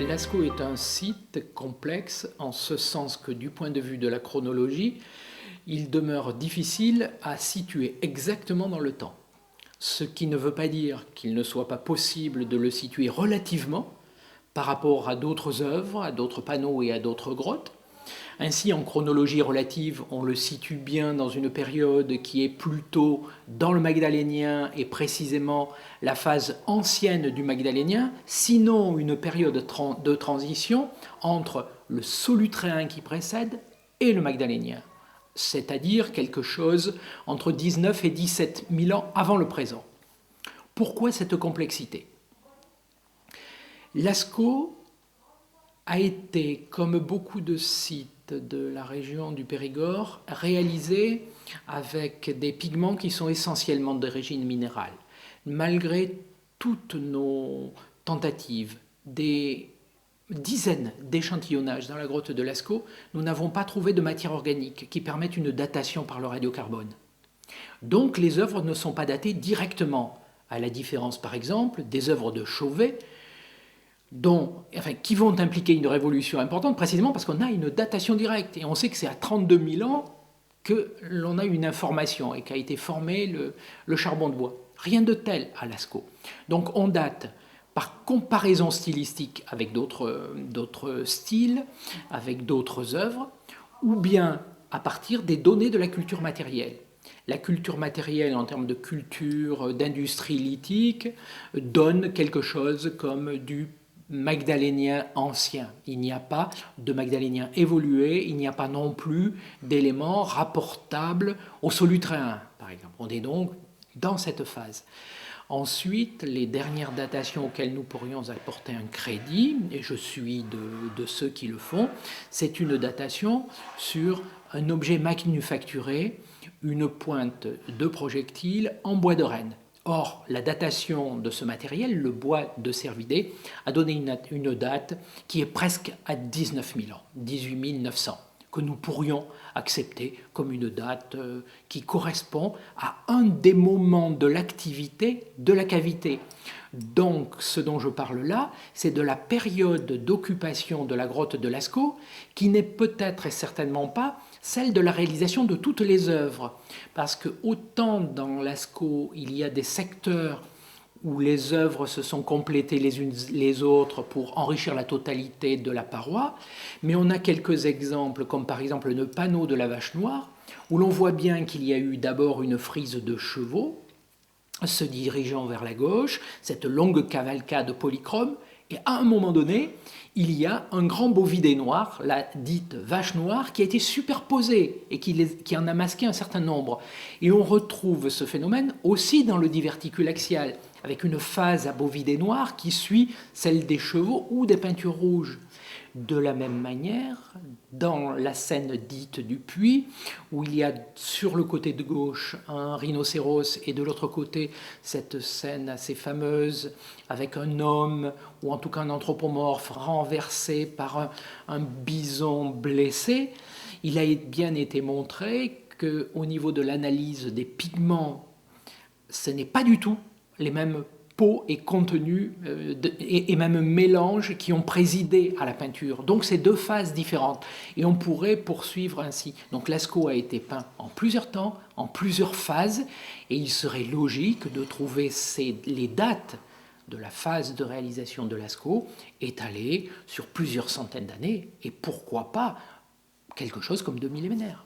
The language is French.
Lascaux est un site complexe en ce sens que du point de vue de la chronologie, il demeure difficile à situer exactement dans le temps. Ce qui ne veut pas dire qu'il ne soit pas possible de le situer relativement par rapport à d'autres œuvres, à d'autres panneaux et à d'autres grottes. Ainsi, en chronologie relative, on le situe bien dans une période qui est plutôt dans le magdalénien et précisément la phase ancienne du magdalénien, sinon une période de transition entre le solutréen qui précède et le magdalénien, c'est-à-dire quelque chose entre 19 et 17 000 ans avant le présent. Pourquoi cette complexité ? Lascaux a été, comme beaucoup de sites de la région du Périgord, réalisé avec des pigments qui sont essentiellement d'origine minérale. Malgré toutes nos tentatives, des dizaines d'échantillonnages dans la grotte de Lascaux, nous n'avons pas trouvé de matière organique qui permette une datation par le radiocarbone. Donc les œuvres ne sont pas datées directement, à la différence par exemple des œuvres de Chauvet, qui vont impliquer une révolution importante, précisément parce qu'on a une datation directe. Et on sait que c'est à 32 000 ans que l'on a une information et qu'a été formé le charbon de bois. Rien de tel à Lascaux. Donc on date par comparaison stylistique avec d'autres styles, avec d'autres œuvres, ou bien à partir des données de la culture matérielle. La culture matérielle en termes de culture, d'industrie lithique, donne quelque chose comme du magdalénien ancien. Il n'y a pas de magdalénien évolué, il n'y a pas non plus d'éléments rapportables au solutréen, par exemple. On est donc dans cette phase. Ensuite, les dernières datations auxquelles nous pourrions apporter un crédit, et je suis de ceux qui le font, c'est une datation sur un objet manufacturé, une pointe de projectile en bois de Rennes. Or, la datation de ce matériel, le bois de Cervidé, a donné une date qui est presque à 19 000 ans, 18 900, que nous pourrions accepter comme une date qui correspond à un des moments de l'activité de la cavité. Donc, ce dont je parle là, c'est de la période d'occupation de la grotte de Lascaux, qui n'est peut-être et certainement pas celle de la réalisation de toutes les œuvres. Parce que autant dans Lascaux, il y a des secteurs où les œuvres se sont complétées les unes les autres pour enrichir la totalité de la paroi, mais on a quelques exemples, comme par exemple le panneau de la Vache Noire, où l'on voit bien qu'il y a eu d'abord une frise de chevaux, se dirigeant vers la gauche, cette longue cavalcade polychrome, et à un moment donné, il y a un grand bovidé noir, la dite vache noire, qui a été superposée et qui en a masqué un certain nombre. Et on retrouve ce phénomène aussi dans le diverticule axial, avec une phase à bovidé noir qui suit celle des chevaux ou des peintures rouges. De la même manière, dans la scène dite du puits, où il y a sur le côté de gauche un rhinocéros et de l'autre côté cette scène assez fameuse avec un homme, ou en tout cas un anthropomorphe renversé par un bison blessé, il a bien été montré qu'au niveau de l'analyse des pigments, ce n'est pas du tout les mêmes peau et contenu et même mélange qui ont présidé à la peinture. Donc c'est deux phases différentes et on pourrait poursuivre ainsi. Donc Lascaux a été peint en plusieurs temps, en plusieurs phases et il serait logique de trouver les dates de la phase de réalisation de Lascaux étalées sur plusieurs centaines d'années et pourquoi pas quelque chose comme 2 millénaires.